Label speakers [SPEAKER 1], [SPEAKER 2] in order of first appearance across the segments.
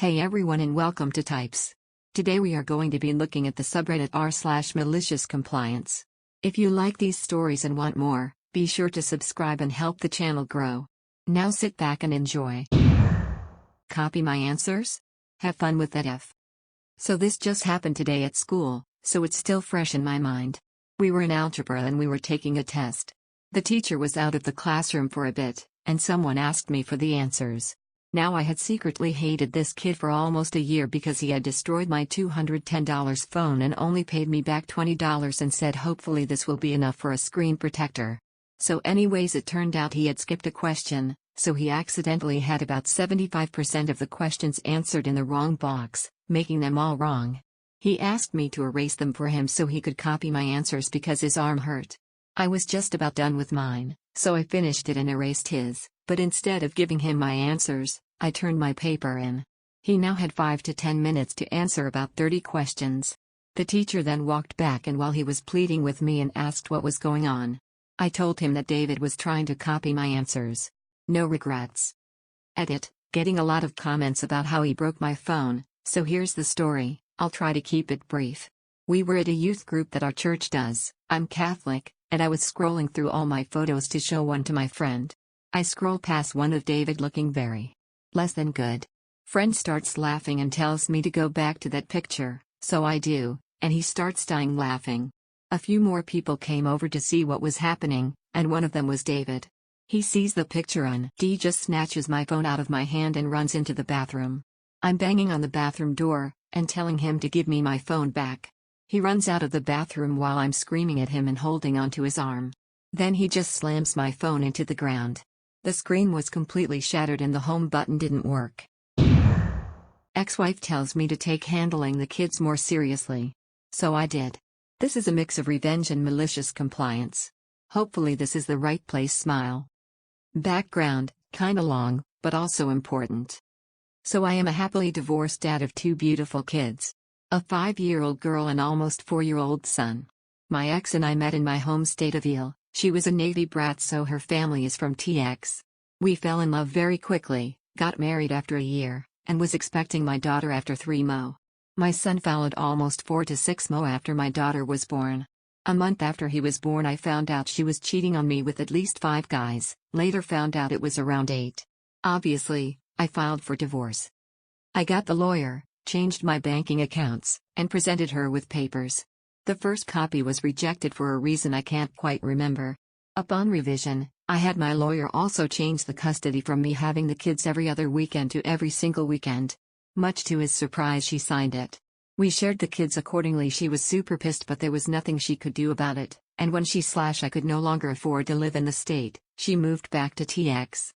[SPEAKER 1] Hey everyone and welcome to TipZ. Today we are going to be looking at the subreddit r/Maliciouscompliance. If you like these stories and want more, be sure to subscribe and help the channel grow. Now sit back and enjoy. Copy my answers? Have fun with that F. So this just happened today at school, so it's still fresh in my mind. We were in algebra and we were taking a test. The teacher was out of the classroom for a bit, and someone asked me for the answers. Now I had secretly hated this kid for almost a year because he had destroyed my $210 phone and only paid me back $20 and said hopefully this will be enough for a screen protector. So anyways, it turned out he had skipped a question, so he accidentally had about 75% of the questions answered in the wrong box, making them all wrong. He asked me to erase them for him so he could copy my answers because his arm hurt. I was just about done with mine, so I finished it and erased his. But instead of giving him my answers, I turned my paper in. He now had 5 to 10 minutes to answer about 30 questions. The teacher then walked back, and while he was pleading with me and asked what was going on, I told him that David was trying to copy my answers. No regrets. Edit, getting a lot of comments about how he broke my phone, so here's the story. I'll try to keep it brief. We were at a youth group that our church does. I'm Catholic, and I was scrolling through all my photos to show one to my friend. I scroll past one of David looking very less than good. Friend starts laughing and tells me to go back to that picture, so I do, and he starts dying laughing. A few more people came over to see what was happening, and one of them was David. He sees the picture on D, just snatches my phone out of my hand and runs into the bathroom. I'm banging on the bathroom door, and telling him to give me my phone back. He runs out of the bathroom while I'm screaming at him and holding onto his arm. Then he just slams my phone into the ground. The screen was completely shattered and the home button didn't work. Ex-wife tells me to take handling the kids more seriously. So I did. This is a mix of revenge and malicious compliance. Hopefully this is the right place. Smile. Background, kinda long, but also important. So I am a happily divorced dad of 2 beautiful kids. A 5-year-old girl and almost 4-year-old son. My ex and I met in my home state of Eel. She was a Navy brat, so her family is from TX. We fell in love very quickly, got married after a year, and was expecting my daughter after 3 mo. My son followed almost 4 to 6 mo after my daughter was born. A month after he was born, I found out she was cheating on me with at least 5 guys, later found out it was around 8. Obviously, I filed for divorce. I got the lawyer, changed my banking accounts, and presented her with papers. The first copy was rejected for a reason I can't quite remember. Upon revision, I had my lawyer also change the custody from me having the kids every other weekend to every single weekend. Much to his surprise, she signed it. We shared the kids accordingly. She was super pissed, but there was nothing she could do about it, and when I could no longer afford to live in the state, she moved back to TX.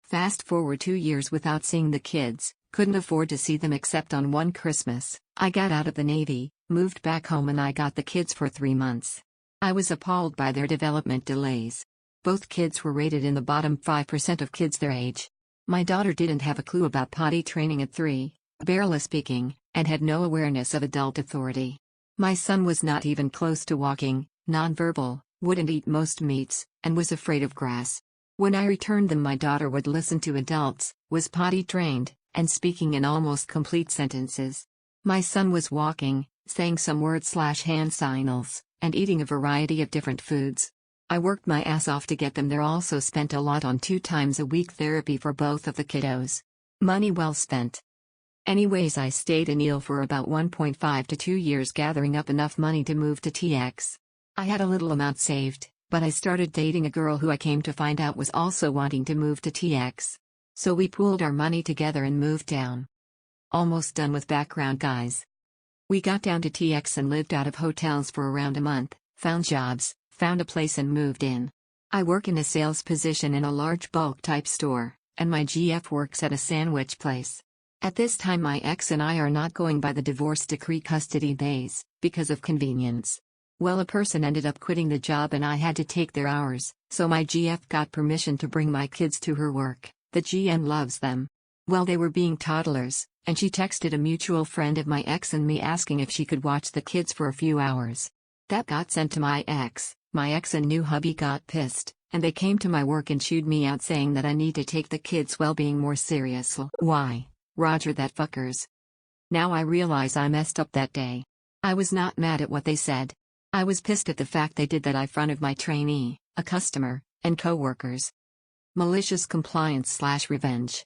[SPEAKER 1] Fast forward 2 years without seeing the kids, couldn't afford to see them except on one Christmas. I got out of the Navy, moved back home, and I got the kids for 3 months. I was appalled by their development delays. Both kids were rated in the bottom 5% of kids their age. My daughter didn't have a clue about potty training at 3, barely speaking, and had no awareness of adult authority. My son was not even close to walking, nonverbal, wouldn't eat most meats, and was afraid of grass. When I returned them, my daughter would listen to adults, was potty trained, and speaking in almost complete sentences. My son was walking, saying some words/hand signals, and eating a variety of different foods. I worked my ass off to get them there. Also spent a lot on 2 times a week therapy for both of the kiddos. Money well spent. Anyways, I stayed in Eel for about 1.5 to 2 years, gathering up enough money to move to TX. I had a little amount saved, but I started dating a girl who I came to find out was also wanting to move to TX. So we pooled our money together and moved down. Almost done with background, guys. We got down to TX and lived out of hotels for around a month, found jobs, found a place and moved in. I work in a sales position in a large bulk type store, and my GF works at a sandwich place. At this time my ex and I are not going by the divorce decree custody days, because of convenience. Well, a person ended up quitting the job and I had to take their hours, so my GF got permission to bring my kids to her work. The GM loves them. Well, they were being toddlers, and she texted a mutual friend of my ex and me asking if she could watch the kids for a few hours. That got sent to my ex. My ex and new hubby got pissed, and they came to my work and chewed me out saying that I need to take the kids' well-being more serious. Why? Roger that fuckers. Now I realize I messed up that day. I was not mad at what they said. I was pissed at the fact they did that in front of my trainee, a customer, and co-workers. Malicious compliance/revenge.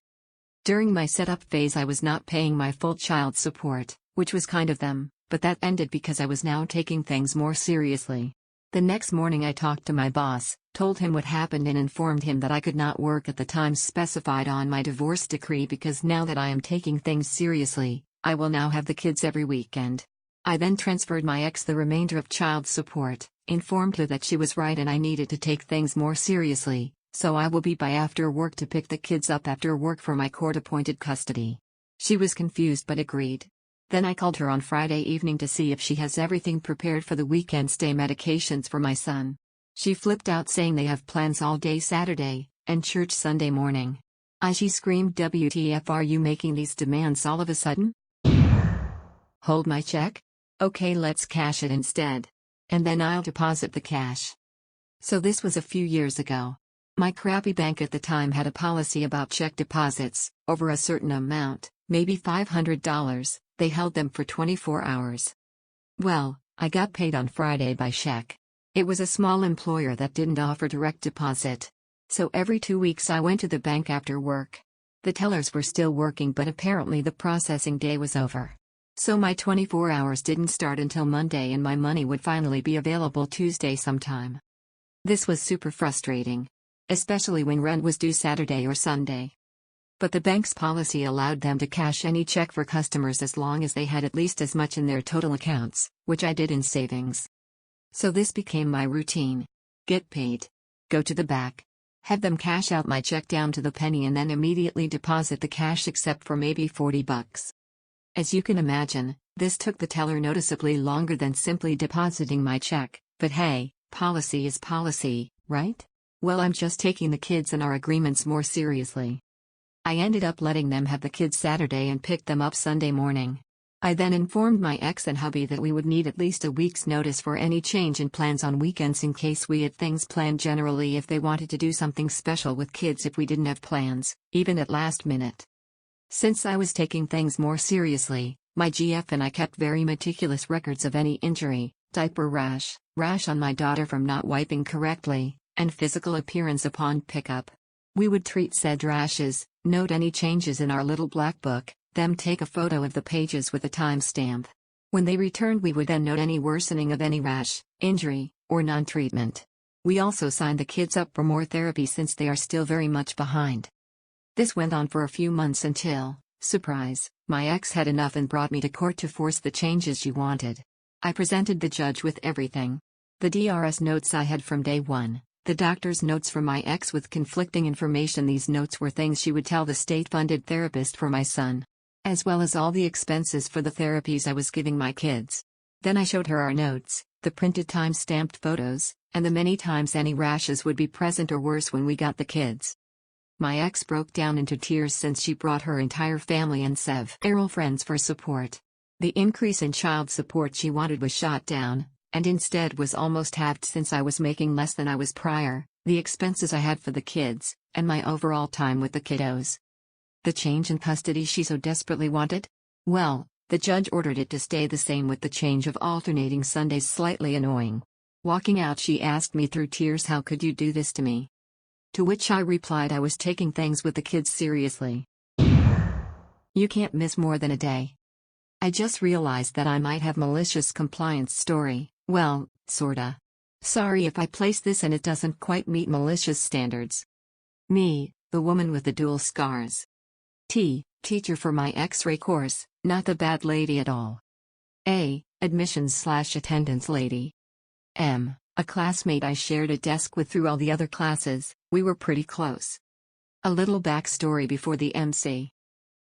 [SPEAKER 1] During my setup phase I was not paying my full child support, which was kind of them, but that ended because I was now taking things more seriously. The next morning I talked to my boss, told him what happened and informed him that I could not work at the time specified on my divorce decree because now that I am taking things seriously, I will now have the kids every weekend. I then transferred my ex the remainder of child support, informed her that she was right and I needed to take things more seriously, so I will be by after work to pick the kids up after work for my court-appointed custody. She was confused but agreed. Then I called her on Friday evening to see if she has everything prepared for the weekend stay medications for my son. She flipped out saying they have plans all day Saturday, and church Sunday morning. She screamed, "WTF are you making these demands all of a sudden? Hold my check? Okay, let's cash it instead. And then I'll deposit the cash." So this was a few years ago. My crappy bank at the time had a policy about check deposits, over a certain amount, maybe $500, they held them for 24 hours. Well, I got paid on Friday by check. It was a small employer that didn't offer direct deposit. So every 2 weeks I went to the bank after work. The tellers were still working but apparently the processing day was over. So my 24 hours didn't start until Monday and my money would finally be available Tuesday sometime. This was super frustrating. Especially when rent was due Saturday or Sunday. But the bank's policy allowed them to cash any check for customers as long as they had at least as much in their total accounts, which I did in savings. So this became my routine. Get paid. Go to the back. Have them cash out my check down to the penny and then immediately deposit the cash except for maybe $40. As you can imagine, this took the teller noticeably longer than simply depositing my check, but hey, policy is policy, right? Well, I'm just taking the kids and our agreements more seriously. I ended up letting them have the kids Saturday and picked them up Sunday morning. I then informed my ex and hubby that we would need at least a week's notice for any change in plans on weekends in case we had things planned, generally if they wanted to do something special with kids if we didn't have plans, even at last minute. Since I was taking things more seriously, my GF and I kept very meticulous records of any injury, diaper rash on my daughter from not wiping correctly, and physical appearance upon pickup. We would treat said rashes, note any changes in our little black book, them take a photo of the pages with a timestamp. When they returned we would then note any worsening of any rash, injury, or non-treatment. We also signed the kids up for more therapy since they are still very much behind. This went on for a few months until, surprise, my ex had enough and brought me to court to force the changes she wanted. I presented the judge with everything. The DRS notes I had from day one. The doctor's notes from my ex with conflicting information. These notes were things she would tell the state-funded therapist for my son, as well as all the expenses for the therapies I was giving my kids. Then I showed her our notes, the printed time-stamped photos, and the many times any rashes would be present or worse when we got the kids. My ex broke down into tears since she brought her entire family and several friends for support. The increase in child support she wanted was shot down, and instead was almost halved since I was making less than I was prior, the expenses I had for the kids, and my overall time with the kiddos. The change in custody she so desperately wanted? Well, the judge ordered it to stay the same with the change of alternating Sundays. Slightly annoying. Walking out she asked me through tears, "How could you do this to me?" To which I replied I was taking things with the kids seriously. You can't miss more than a day. I just realized that I might have malicious compliance story. Well, sorta. Sorry if I place this and it doesn't quite meet malicious standards. Me, the woman with the dual scars. Teacher for my X-ray course, not the bad lady at all. A, admissions/attendance lady. M, a classmate I shared a desk with through all the other classes, we were pretty close. A little backstory before the MC.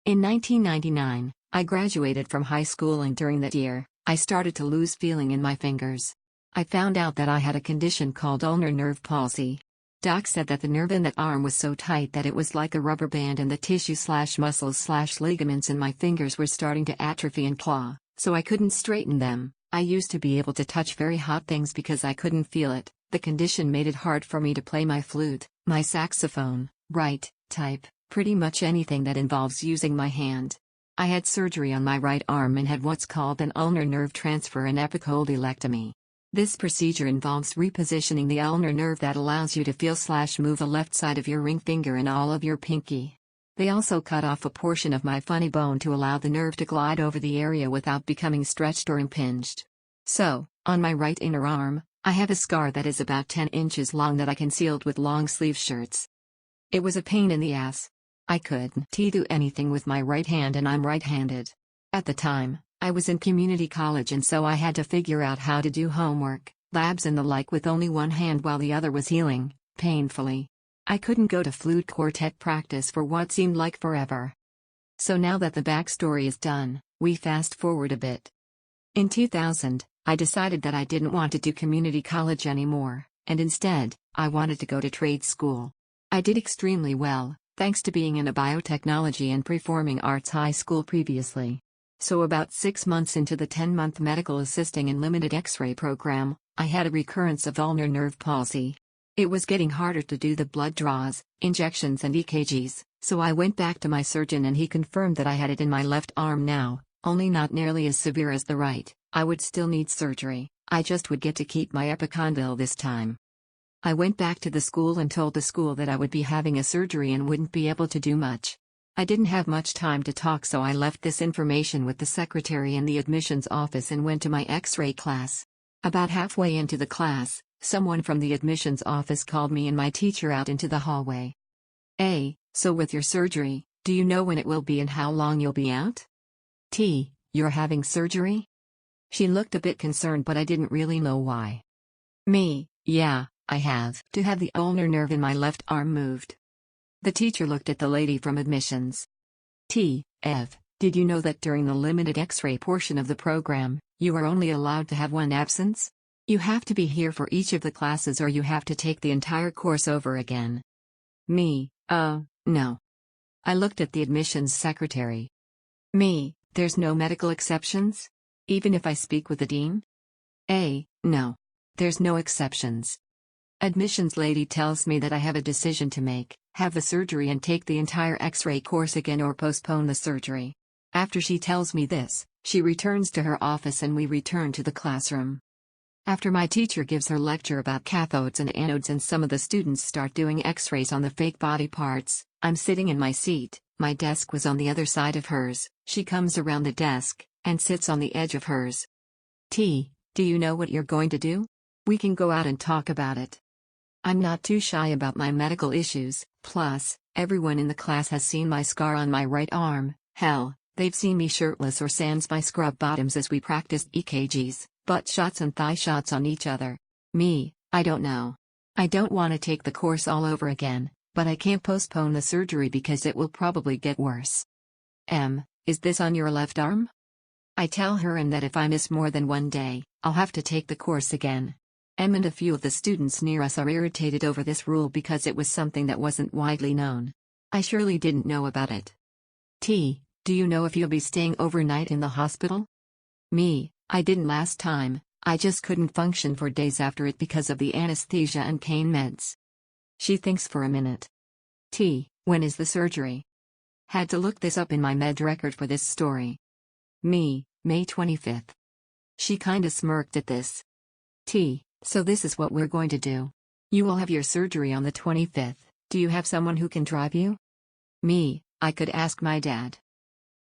[SPEAKER 1] In 1999, I graduated from high school and during that year, I started to lose feeling in my fingers. I found out that I had a condition called ulnar nerve palsy. Doc said that the nerve in that arm was so tight that it was like a rubber band and the tissue/muscles/ligaments in my fingers were starting to atrophy and claw, so I couldn't straighten them. I used to be able to touch very hot things because I couldn't feel it. The condition made it hard for me to play my flute, my saxophone, write, type, Pretty much anything that involves using my hand. I had surgery on my right arm and had what's called an ulnar nerve transfer and epicondylectomy. This procedure involves repositioning the ulnar nerve that allows you to feel/move the left side of your ring finger and all of your pinky. They also cut off a portion of my funny bone to allow the nerve to glide over the area without becoming stretched or impinged. So, on my right inner arm, I have a scar that is about 10 inches long that I concealed with long sleeve shirts. It was a pain in the ass. I couldn't do anything with my right hand and I'm right-handed. At the time, I was in community college and so I had to figure out how to do homework, labs and the like with only one hand while the other was healing, painfully. I couldn't go to flute quartet practice for what seemed like forever. So now that the backstory is done, we fast forward a bit. In 2000, I decided that I didn't want to do community college anymore, and instead, I wanted to go to trade school. I did extremely well, thanks to being in a biotechnology and performing arts high school previously. So about 6 months into the 10-month medical assisting and limited X-ray program, I had a recurrence of ulnar nerve palsy. It was getting harder to do the blood draws, injections and EKGs, so I went back to my surgeon and he confirmed that I had it in my left arm now, only not nearly as severe as the right. I would still need surgery, I just would get to keep my epicondyle this time. I went back to the school and told the school that I would be having a surgery and wouldn't be able to do much. I didn't have much time to talk so I left this information with the secretary in the admissions office and went to my X-ray class. About halfway into the class, someone from the admissions office called me and my teacher out into the hallway. So with your surgery, do you know when it will be and how long you'll be out? You're having surgery? She looked a bit concerned but I didn't really know why. Yeah, I have to have the ulnar nerve in my left arm moved. The teacher looked at the lady from admissions. Ev, did you know that during the limited X-ray portion of the program, you are only allowed to have one absence? You have to be here for each of the classes or you have to take the entire course over again. No. I looked at the admissions secretary. There's no medical exceptions? Even if I speak with the dean? No. There's no exceptions. Admissions lady tells me that I have a decision to make, have the surgery and take the entire X-ray course again or postpone the surgery. After she tells me this, she returns to her office and we return to the classroom. After my teacher gives her lecture about cathodes and anodes and some of the students start doing X-rays on the fake body parts, I'm sitting in my seat, my desk was on the other side of hers, she comes around the desk, and sits on the edge of hers. Do you know what you're going to do? We can go out and talk about it. I'm not too shy about my medical issues, plus, everyone in the class has seen my scar on my right arm, hell, they've seen me shirtless or sans my scrub bottoms as we practiced EKGs, butt shots and thigh shots on each other. I don't know. I don't want to take the course all over again, but I can't postpone the surgery because it will probably get worse. Is this on your left arm? I tell her that if I miss more than one day, I'll have to take the course again. And a few of the students near us are irritated over this rule because it was something that wasn't widely known. I surely didn't know about it. Do you know if you'll be staying overnight in the hospital? I didn't last time, I just couldn't function for days after it because of the anesthesia and pain meds. She thinks for a minute. When is the surgery? Had to look this up in my med record for this story. May 25th. She kinda smirked at this. So this is what we're going to do. You will have your surgery on the 25th, do you have someone who can drive you? I could ask my dad.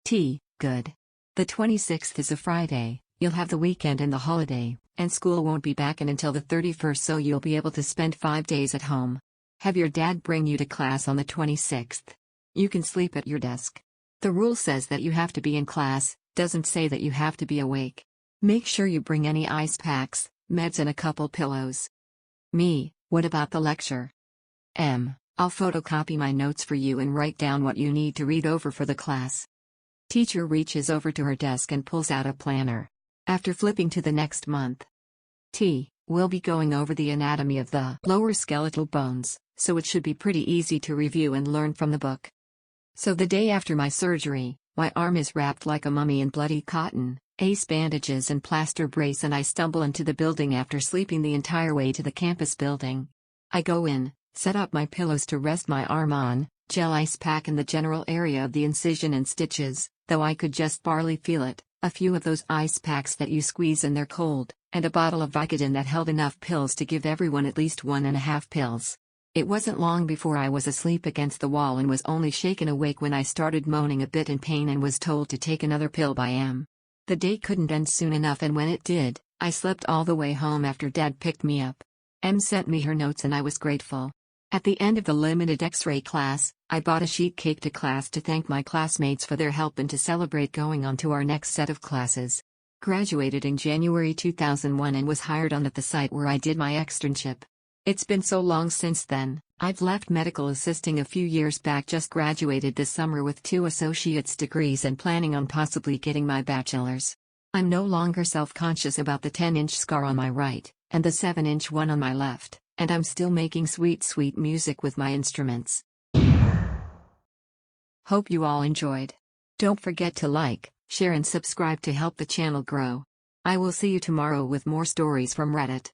[SPEAKER 1] Good. The 26th is a Friday, you'll have the weekend and the holiday, and school won't be back until the 31st so you'll be able to spend 5 days at home. Have your dad bring you to class on the 26th. You can sleep at your desk. The rule says that you have to be in class, doesn't say that you have to be awake. Make sure you bring any ice packs, meds and a couple pillows. What about the lecture? I'll photocopy my notes for you and write down what you need to read over for the class. Teacher reaches over to her desk and pulls out a planner. After flipping to the next month. We'll be going over the anatomy of the lower skeletal bones, so it should be pretty easy to review and learn from the book. So the day after my surgery, my arm is wrapped like a mummy in bloody cotton, ace bandages and plaster brace and I stumble into the building after sleeping the entire way to the campus building. I go in, set up my pillows to rest my arm on, Gel ice pack in the general area of the incision and stitches, though I could just barely feel it, a few of those ice packs that you squeeze and they're cold, and a bottle of Vicodin that held enough pills to give everyone at least 1.5 pills. It wasn't long before I was asleep against the wall and was only shaken awake when I started moaning a bit in pain and was told to take another pill by M. The day couldn't end soon enough, and when it did, I slept all the way home after Dad picked me up. M sent me her notes and I was grateful. At the end of the limited X-ray class, I bought a sheet cake to class to thank my classmates for their help and to celebrate going on to our next set of classes. Graduated in January 2001 and was hired on at the site where I did my externship. It's been so long since then. I've left medical assisting a few years back, just graduated this summer with 2 associate's degrees and planning on possibly getting my bachelor's. I'm no longer self-conscious about the 10-inch scar on my right, and the 7-inch one on my left, and I'm still making sweet music with my instruments. Hope you all enjoyed. Don't forget to like, share and subscribe to help the channel grow. I will see you tomorrow with more stories from Reddit.